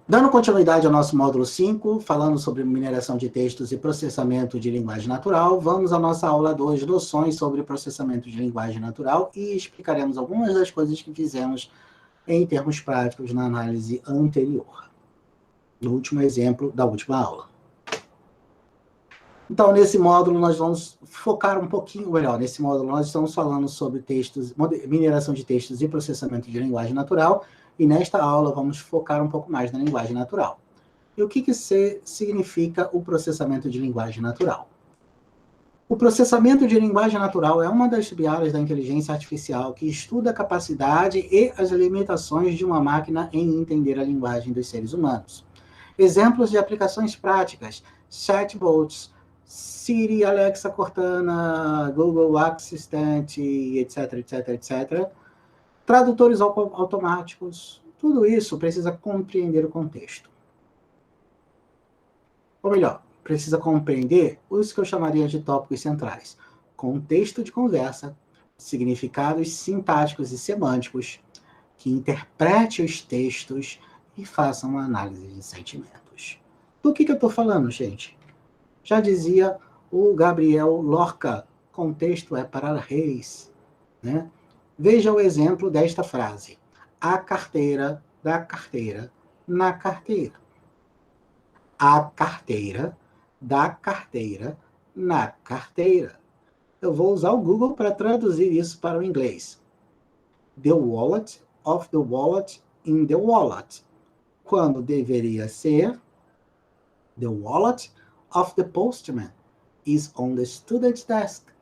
Dando continuidade ao nosso módulo 5, falando sobre mineração de textos e processamento de linguagem natural, vamos à nossa aula 2, noções sobre processamento de linguagem natural, e explicaremos algumas das coisas que fizemos em termos práticos na análise anterior, no último exemplo da última aula. Então, nesse módulo, nós vamos focar um pouquinho melhor. Nesse módulo, nós estamos falando sobre textos, mineração de textos e processamento de linguagem natural, e nesta aula vamos focar um pouco mais na linguagem natural. E o que significa o processamento de linguagem natural? O processamento de linguagem natural é uma das sub-áreas da inteligência artificial que estuda a capacidade e as limitações de uma máquina em entender a linguagem dos seres humanos. Exemplos de aplicações práticas: chatbots, Siri, Alexa, Cortana, Google Assistant, etc, etc, etc. Tradutores automáticos, tudo isso precisa compreender o contexto. Ou melhor, precisa compreender os que eu chamaria de tópicos centrais: contexto de conversa, significados sintáticos e semânticos, que interprete os textos e faça uma análise de sentimentos. Do que eu estou falando, gente? Já dizia o Gabriel Lorca, contexto é para reis, né? Veja o exemplo desta frase: a carteira da carteira na carteira. A carteira da carteira na carteira. Eu vou usar o Google para traduzir isso para o inglês. The wallet of the wallet in the wallet. Quando deveria ser the wallet of the postman is on the student's desk.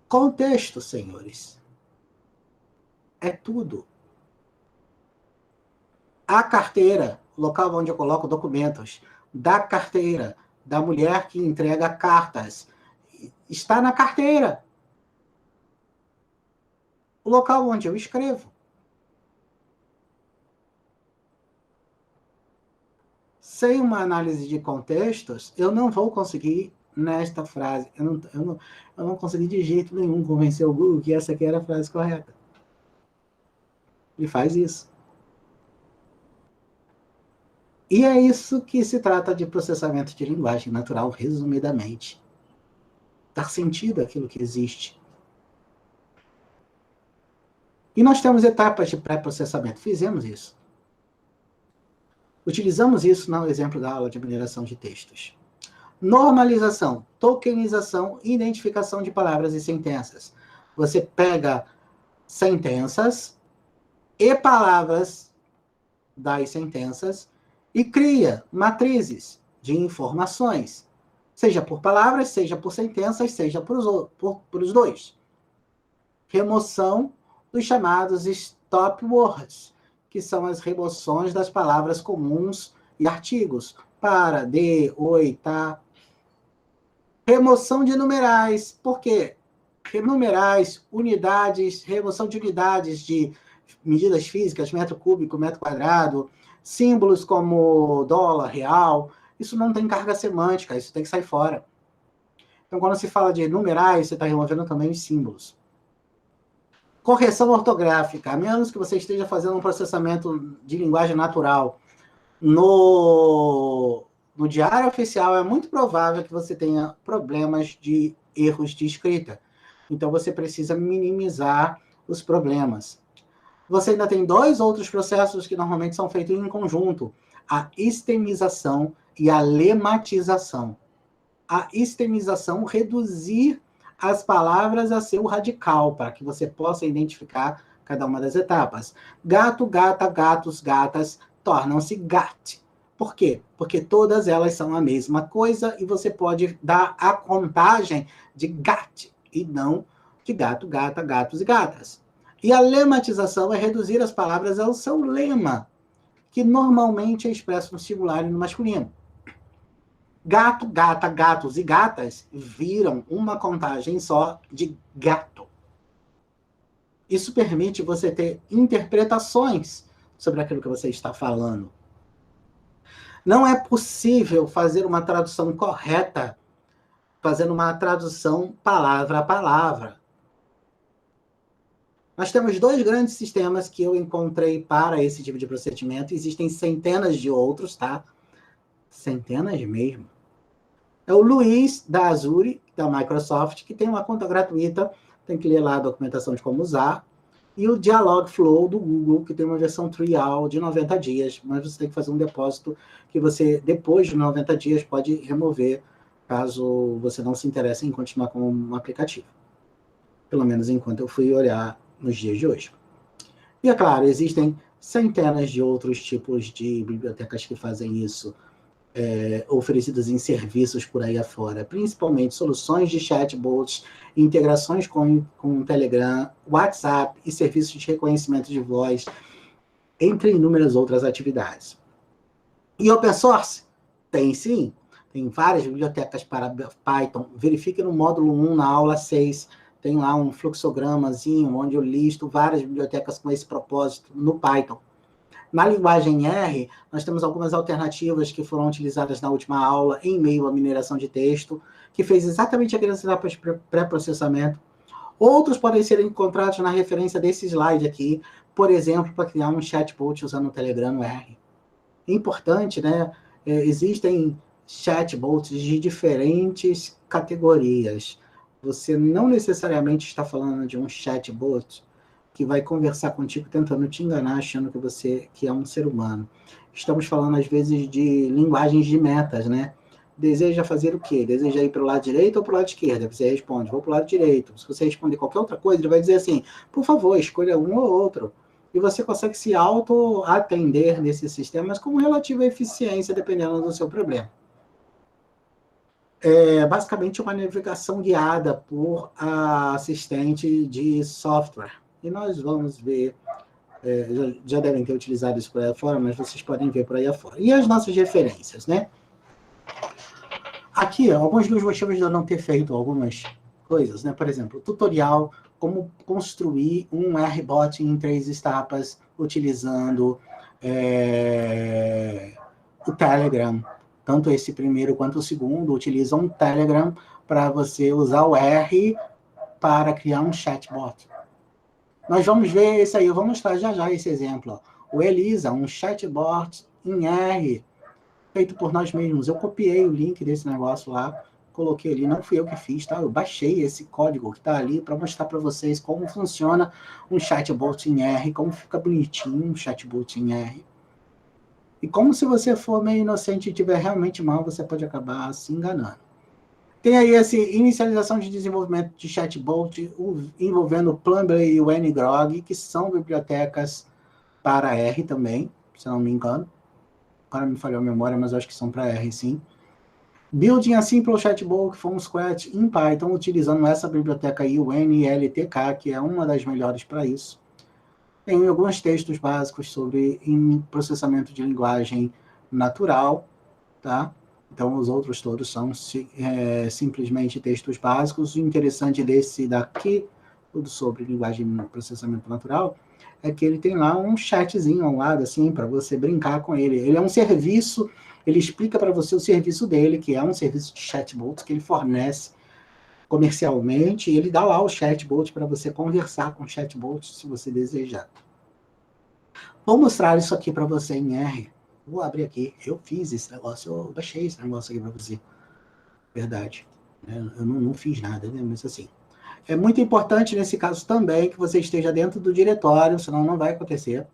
Contexto, senhores. É tudo. A carteira, local onde eu coloco documentos, da carteira, da mulher que entrega cartas, está na carteira. O local onde eu escrevo. Sem uma análise de contextos, eu não vou conseguir, nesta frase, eu não consegui de jeito nenhum convencer o Google que essa aqui era a frase correta. Ele faz isso. E é isso que se trata de processamento de linguagem natural, resumidamente. Dar sentido àquilo que existe. E nós temos etapas de pré-processamento. Fizemos isso. Utilizamos isso no exemplo da aula de mineração de textos. Normalização, tokenização e identificação de palavras e sentenças. Você pega sentenças e palavras das sentenças e cria matrizes de informações, seja por palavras, seja por sentenças, seja por os dois. Remoção dos chamados stop words, que são as remoções das palavras comuns e artigos, para, de, oi, tá. Remoção de numerais, por quê? Numerais, unidades, remoção de unidades de medidas físicas, metro cúbico, metro quadrado, símbolos como dólar, real, isso não tem carga semântica, isso tem que sair fora. Então, quando se fala de numerais, você está removendo também os símbolos. Correção ortográfica, a menos que você esteja fazendo um processamento de linguagem natural no diário oficial, é muito provável que você tenha problemas de erros de escrita. Então, você precisa minimizar os problemas. Você ainda tem dois outros processos que normalmente são feitos em conjunto: a estemização e a lematização. A estemização, reduzir as palavras a seu radical, para que você possa identificar cada uma das etapas. Gato, gata, gatos, gatas tornam-se gat. Por quê? Porque todas elas são a mesma coisa e você pode dar a contagem de gat e não de gato, gata, gatos e gatas. E a lematização é reduzir as palavras ao seu lema, que normalmente é expresso no singular e no masculino. Gato, gata, gatos e gatas viram uma contagem só de gato. Isso permite você ter interpretações sobre aquilo que você está falando. Não é possível fazer uma tradução correta, fazendo uma tradução palavra a palavra. Nós temos dois grandes sistemas que eu encontrei para esse tipo de procedimento. Existem centenas de outros, tá? Centenas mesmo. É o Luiz, da Azure, da Microsoft, que tem uma conta gratuita, tem que ler lá a documentação de como usar. E o Dialogflow, do Google, que tem uma versão trial de 90 dias, mas você tem que fazer um depósito que você, depois de 90 dias, pode remover, caso você não se interesse em continuar com um aplicativo. Pelo menos enquanto eu fui olhar nos dias de hoje. E, é claro, existem centenas de outros tipos de bibliotecas que fazem isso, oferecidas em serviços por aí afora, principalmente soluções de chatbots, integrações com o Telegram, WhatsApp e serviços de reconhecimento de voz, entre inúmeras outras atividades. E open source? Tem sim, tem várias bibliotecas para Python. Verifique no módulo 1, na aula 6, tem lá um fluxogramazinho onde eu listo várias bibliotecas com esse propósito no Python. Na linguagem R, nós temos algumas alternativas que foram utilizadas na última aula em meio à mineração de texto, que fez exatamente aquelas etapas de pré-processamento. Outros podem ser encontrados na referência desse slide aqui, por exemplo, para criar um chatbot usando o Telegram R. Importante, né? Existem chatbots de diferentes categorias. Você não necessariamente está falando de um chatbot que vai conversar contigo tentando te enganar, achando que você que é um ser humano. Estamos falando, às vezes, de linguagens de metas, né? Deseja fazer o quê? Deseja ir para o lado direito ou para o lado esquerdo? Você responde, vou para o lado direito. Se você responder qualquer outra coisa, ele vai dizer assim, por favor, escolha um ou outro. E você consegue se auto-atender nesses sistemas com relativa eficiência, dependendo do seu problema. É basicamente uma navegação guiada por assistente de software. E nós vamos ver, já devem ter utilizado isso por aí afora, mas vocês podem ver por aí afora. E as nossas referências, né? Aqui, alguns dos motivos de eu não ter feito algumas coisas, né? Por exemplo, tutorial, como construir um R-Bot em 3 etapas, utilizando o Telegram. Tanto esse primeiro quanto o segundo utilizam o Telegram para você usar o R para criar um chatbot. Nós vamos ver isso aí, eu vou mostrar já esse exemplo. Ó. O Elisa, um chatbot em R, feito por nós mesmos. Eu copiei o link desse negócio lá, coloquei ali, não fui eu que fiz, tá? Eu baixei esse código que está ali para mostrar para vocês como funciona um chatbot em R, como fica bonitinho um chatbot em R. E como se você for meio inocente e tiver realmente mal, você pode acabar se enganando. Tem aí essa inicialização de desenvolvimento de chatbot envolvendo o Plumber e o ngrok, que são bibliotecas para R também, se não me engano. Agora me falhou a memória, mas acho que são para R, sim. Building a Simple Chatbot from Scratch em Python, utilizando essa biblioteca aí, o NLTK, que é uma das melhores para isso. Tem alguns textos básicos sobre processamento de linguagem natural, tá? Então, os outros todos são simplesmente textos básicos. O interessante desse daqui, tudo sobre linguagem e processamento natural, é que ele tem lá um chatzinho ao lado, assim, para você brincar com ele. Ele é um serviço, ele explica para você o serviço dele, que é um serviço de chatbot que ele fornece comercialmente, e ele dá lá o chatbot para você conversar com o chatbot, se você desejar. Vou mostrar isso aqui para você em R. Vou abrir aqui. Eu fiz esse negócio, eu baixei esse negócio aqui para você. Verdade. Eu não fiz nada, né? Mas assim. É muito importante nesse caso também que você esteja dentro do diretório, senão não vai acontecer.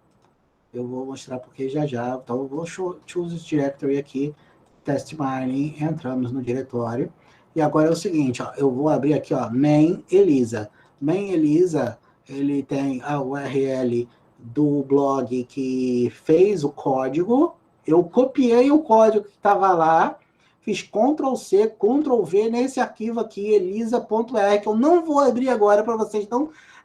Eu vou mostrar porque já. Então eu vou choose directory aqui, test mining, entramos no diretório. E agora é o seguinte, ó, eu vou abrir aqui, ó, main Elisa. Main Elisa, ele tem a URL do blog que fez o código. Eu copiei o código que estava lá, fiz Ctrl+C, Ctrl+V nesse arquivo aqui, elisa.r, que eu não vou abrir agora para vocês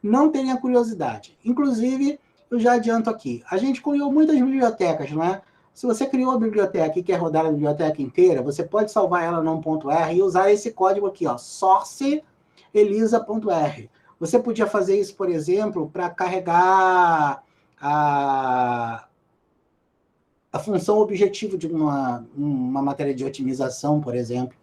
não terem a curiosidade. Inclusive, eu já adianto aqui, a gente criou muitas bibliotecas, não é? Se você criou a biblioteca e quer rodar a biblioteca inteira, você pode salvar ela num .r e usar esse código aqui, ó, source elisa.r. Você podia fazer isso, por exemplo, para carregar a função objetivo de uma matéria de otimização, por exemplo.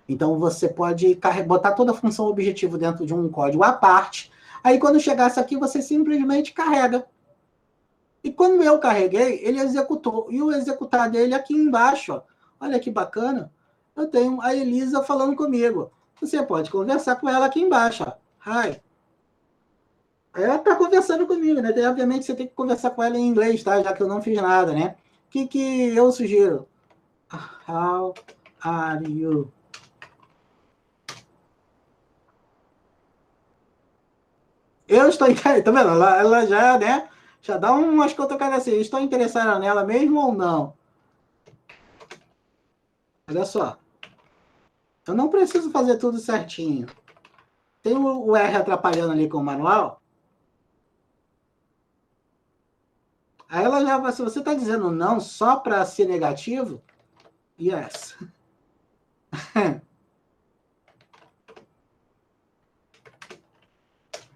Então, você pode botar toda a função objetivo dentro de um código à parte. Aí, quando chegasse aqui, você simplesmente carrega. E quando eu carreguei, ele executou. E o executar dele aqui embaixo, ó. Olha que bacana. Eu tenho a Elisa falando comigo. Você pode conversar com ela aqui embaixo, ó. Hi. Ela está conversando comigo, né? Obviamente você tem que conversar com ela em inglês, tá? Já que eu não fiz nada, né? O que eu sugiro? How are you? Eu estou interessado, tá vendo? Ela já, né? Já dá umas cutucadas assim. Estou interessado nela mesmo ou não? Olha só. Eu não preciso fazer tudo certinho. Tem o R atrapalhando ali com o manual. Aí ela já, se você está dizendo não só para ser negativo, yes.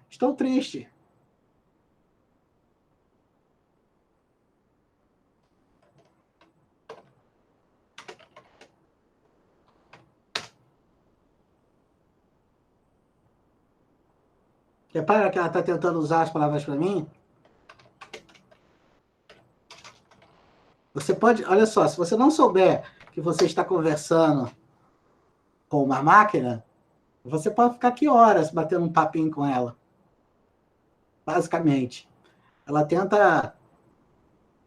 Estou triste. Repara que ela está tentando usar as palavras para mim. Você pode, olha só, se você não souber que você está conversando com uma máquina, você pode ficar aqui horas batendo um papinho com ela. Basicamente. Ela tenta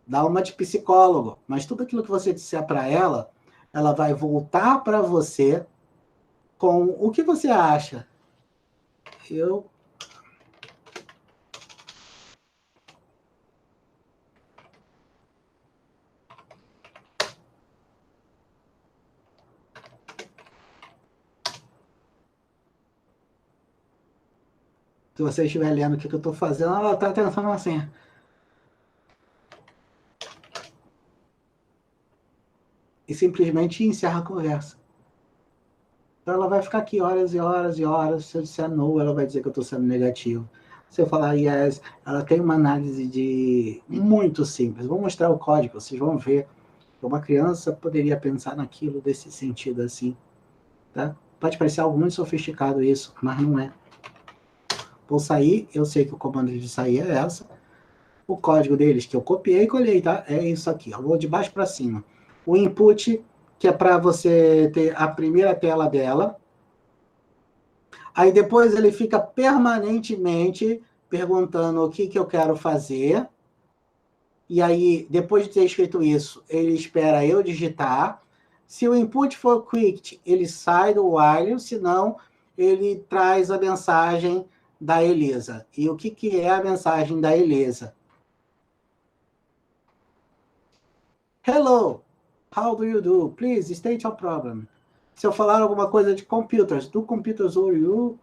dar uma de psicólogo, mas tudo aquilo que você disser para ela vai voltar para você com o que você acha. Eu Se você estiver lendo o que eu estou fazendo, ela está tentando assim. E simplesmente encerra a conversa. Então ela vai ficar aqui horas e horas e horas. Se eu disser no, ela vai dizer que eu estou sendo negativo. Se eu falar yes, ela tem uma análise de muito simples. Vou mostrar o código, vocês vão ver. Uma criança poderia pensar naquilo desse sentido assim. Tá? Pode parecer algo muito sofisticado isso, mas não é. Vou sair, eu sei que o comando de sair é essa. O código deles que eu copiei e colhei, tá? É isso aqui. Eu vou de baixo para cima. O input, que é para você ter a primeira tela dela. Aí depois ele fica permanentemente perguntando o que eu quero fazer. E aí, depois de ter escrito isso, ele espera eu digitar. Se o input for quick, ele sai do while, senão ele traz a mensagem da Elisa. E o que é a mensagem da Elisa? Hello, how do you do? Please state your problem. Se eu falar alguma coisa de computers, do computers or you,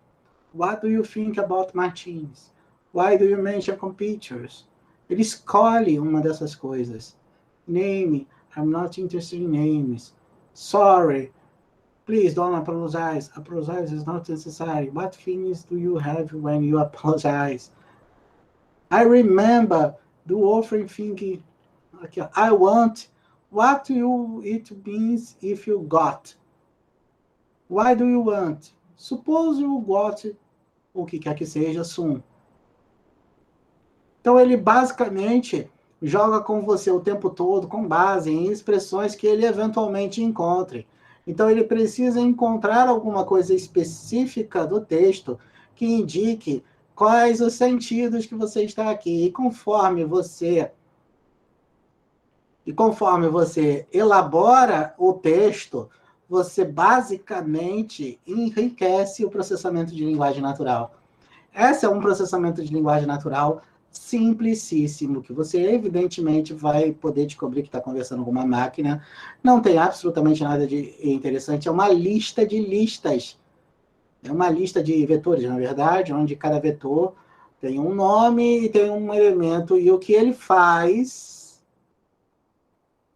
what do you think about machines? Why do you mention computers? Ele escolhe uma dessas coisas. Name, I'm not interested in names. Sorry, please don't apologize. Apologize is not necessary. What feelings do you have when you apologize? I remember the often thinking, okay, I want, what do it means if you got? Why do you want? Suppose you got o que quer que seja, soon. Então ele basicamente joga com você o tempo todo com base em expressões que ele eventualmente encontre. Então ele precisa encontrar alguma coisa específica do texto que indique quais os sentidos que você está aqui. E conforme você elabora o texto, você basicamente enriquece o processamento de linguagem natural. Esse é um processamento de linguagem natural simplicíssimo, que você evidentemente vai poder descobrir que está conversando com uma máquina. Não tem absolutamente nada de interessante, é uma lista de listas. É uma lista de vetores, na verdade, onde cada vetor tem um nome e tem um elemento, e o que ele faz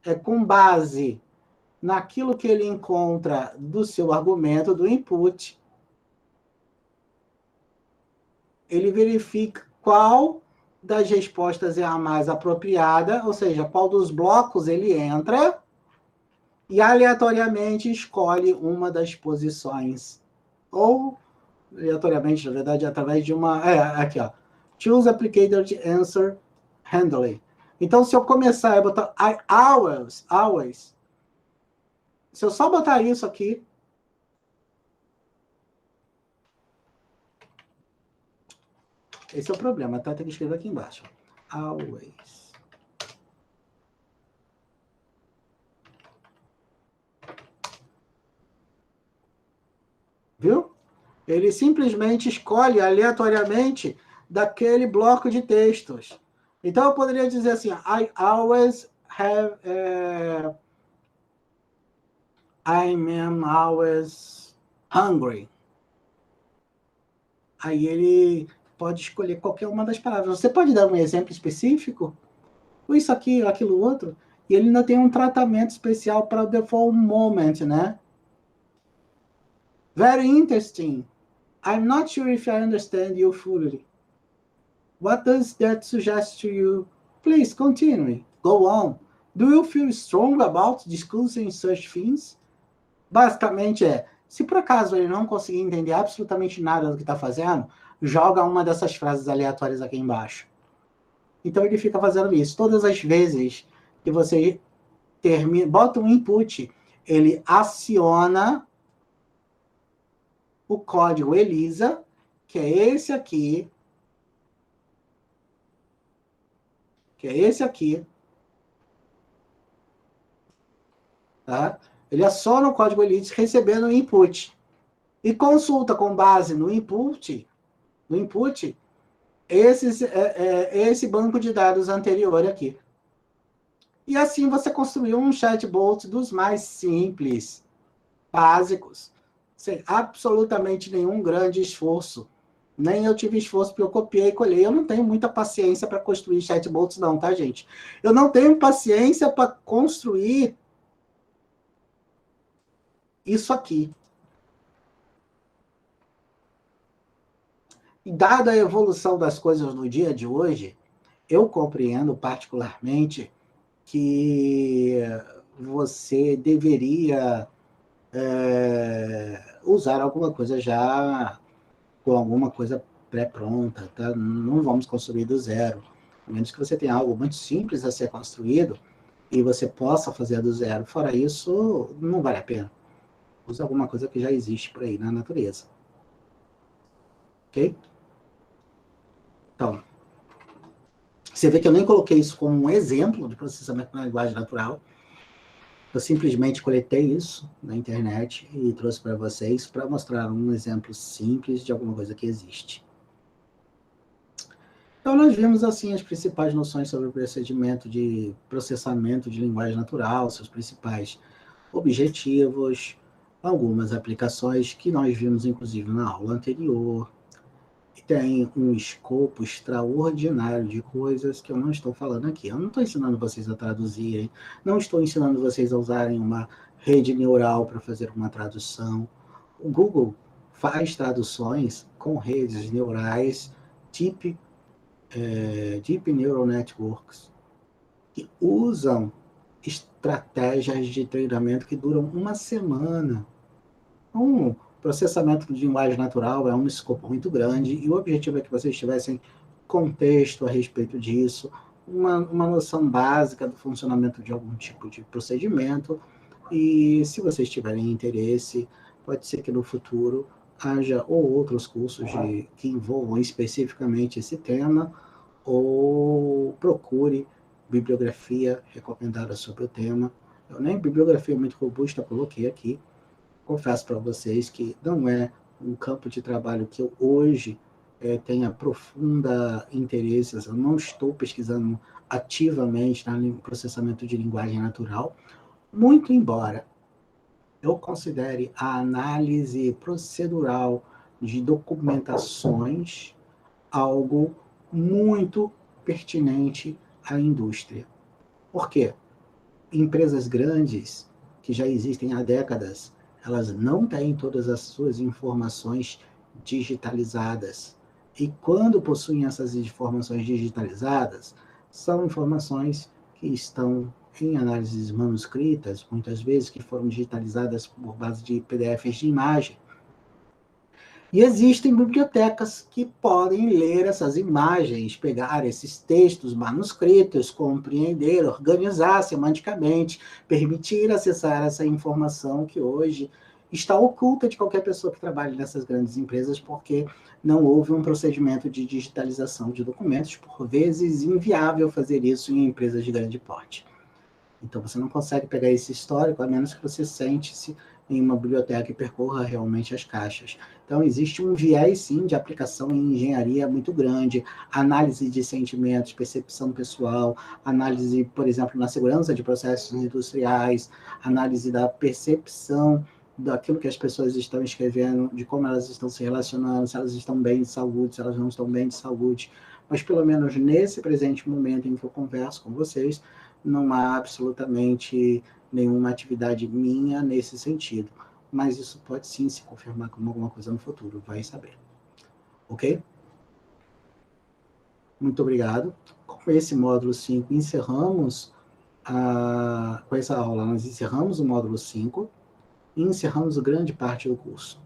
é com base naquilo que ele encontra do seu argumento, do input, ele verifica qual das respostas é a mais apropriada, ou seja, qual dos blocos ele entra, e aleatoriamente escolhe uma das posições, ou aleatoriamente, na verdade, através de uma... aqui, ó. Choose applicator answer handling. Então, se eu começar a botar always, se eu só botar isso aqui, esse é o problema, tá? Tem que escrever aqui embaixo. Always. Viu? Ele simplesmente escolhe aleatoriamente daquele bloco de textos. Então, eu poderia dizer assim, I always have... I am always hungry. Aí ele pode escolher qualquer uma das palavras. Você pode dar um exemplo específico? Ou isso aqui, ou aquilo outro? E ele ainda tem um tratamento especial para o default moment, né? Very interesting. I'm not sure if I understand you fully. What does that suggest to you? Please continue. Go on. Do you feel strong about discussing such things? Basicamente se por acaso ele não conseguir entender absolutamente nada do que está fazendo, joga uma dessas frases aleatórias aqui embaixo. Então ele fica fazendo isso. Todas as vezes que você bota um input, ele aciona o código ELISA, que é esse aqui, tá? Ele aciona o código ELISA recebendo o input e consulta com base no input esse banco de dados anterior aqui. E assim você construiu um chatbot dos mais simples, básicos, sem absolutamente nenhum grande esforço. Nem eu tive esforço porque eu copiei e colhei. Eu não tenho muita paciência para construir chatbots não, tá, gente? Eu não tenho paciência para construir isso aqui. E dada a evolução das coisas no dia de hoje, eu compreendo particularmente que você deveria usar alguma coisa já com alguma coisa pré-pronta, tá? Não vamos construir do zero. A menos que você tenha algo muito simples a ser construído e você possa fazer do zero. Fora isso, não vale a pena. Use alguma coisa que já existe por aí na natureza. Ok? Então, você vê que eu nem coloquei isso como um exemplo de processamento na linguagem natural. Eu simplesmente coletei isso na internet e trouxe para vocês para mostrar um exemplo simples de alguma coisa que existe. Então, nós vimos, assim, as principais noções sobre o procedimento de processamento de linguagem natural, seus principais objetivos, algumas aplicações que nós vimos, inclusive, na aula anterior. E tem um escopo extraordinário de coisas que eu não estou falando aqui. Eu não estou ensinando vocês a traduzirem, não estou ensinando vocês a usarem uma rede neural para fazer uma tradução. O Google faz traduções com redes neurais Deep Neural Networks, que usam estratégias de treinamento que duram uma semana. Um processamento de linguagem natural é um escopo muito grande e o objetivo é que vocês tivessem contexto a respeito disso, uma noção básica do funcionamento de algum tipo de procedimento e se vocês tiverem interesse, pode ser que no futuro haja ou outros cursos que envolvam especificamente esse tema ou procure bibliografia recomendada sobre o tema. Eu nem bibliografia muito robusta coloquei aqui. Confesso para vocês que não é um campo de trabalho que eu hoje tenha profunda interesse. Eu não estou pesquisando ativamente no processamento de linguagem natural, muito embora eu considere a análise procedural de documentações algo muito pertinente à indústria. Por quê? Empresas grandes, que já existem há décadas, elas não têm todas as suas informações digitalizadas. E quando possuem essas informações digitalizadas, são informações que estão em análises manuscritas, muitas vezes que foram digitalizadas por base de PDFs de imagem. E existem bibliotecas que podem ler essas imagens, pegar esses textos manuscritos, compreender, organizar semanticamente, permitir acessar essa informação que hoje está oculta de qualquer pessoa que trabalhe nessas grandes empresas, porque não houve um procedimento de digitalização de documentos, por vezes inviável fazer isso em empresas de grande porte. Então, você não consegue pegar esse histórico, a menos que você sente-se em uma biblioteca e percorra realmente as caixas. Então, existe um viés, sim, de aplicação em engenharia muito grande, análise de sentimentos, percepção pessoal, análise, por exemplo, na segurança de processos industriais, análise da percepção daquilo que as pessoas estão escrevendo, de como elas estão se relacionando, se elas estão bem de saúde, se elas não estão bem de saúde. Mas, pelo menos nesse presente momento em que eu converso com vocês, não há absolutamente nenhuma atividade minha nesse sentido. Mas isso pode sim se confirmar como alguma coisa no futuro, vai saber. Ok? Muito obrigado. Com esse módulo 5, encerramos com essa aula, nós encerramos o módulo 5 e encerramos grande parte do curso.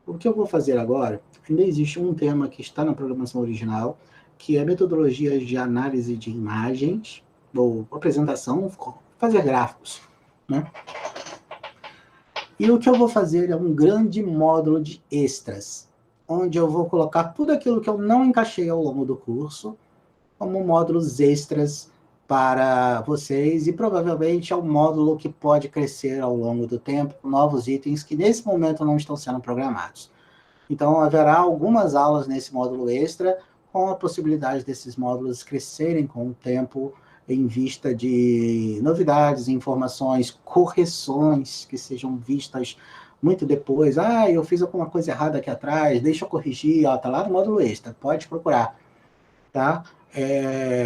O que eu vou fazer agora, ainda existe um tema que está na programação original, que é metodologias de análise de imagens, ou apresentação, fazer gráficos, né? E o que eu vou fazer é um grande módulo de extras, onde eu vou colocar tudo aquilo que eu não encaixei ao longo do curso, como módulos extras para vocês, e provavelmente é um módulo que pode crescer ao longo do tempo, com novos itens que nesse momento não estão sendo programados. Então, haverá algumas aulas nesse módulo extra, com a possibilidade desses módulos crescerem com o tempo, em vista de novidades, informações, correções que sejam vistas muito depois. Ah, eu fiz alguma coisa errada aqui atrás, deixa eu corrigir, ó, tá lá no módulo extra, pode procurar, tá?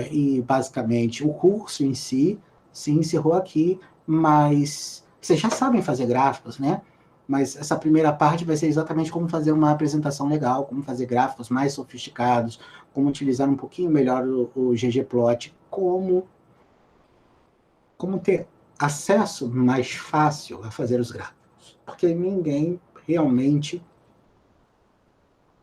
E basicamente o curso em si se encerrou aqui, mas vocês já sabem fazer gráficos, né? Mas essa primeira parte vai ser exatamente como fazer uma apresentação legal, como fazer gráficos mais sofisticados, como utilizar um pouquinho melhor o ggplot, como ter acesso mais fácil a fazer os gráficos. Porque ninguém realmente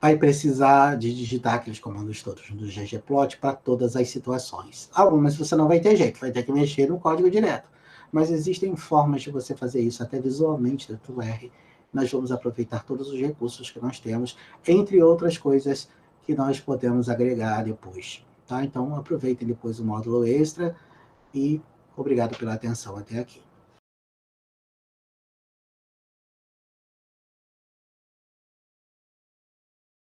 vai precisar de digitar aqueles comandos todos do ggplot para todas as situações. Algumas você não vai ter jeito, vai ter que mexer no código direto. Mas existem formas de você fazer isso, até visualmente, dentro do R. Nós vamos aproveitar todos os recursos que nós temos, entre outras coisas que nós podemos agregar depois. Tá? Então, aproveitem depois o módulo extra e obrigado pela atenção até aqui.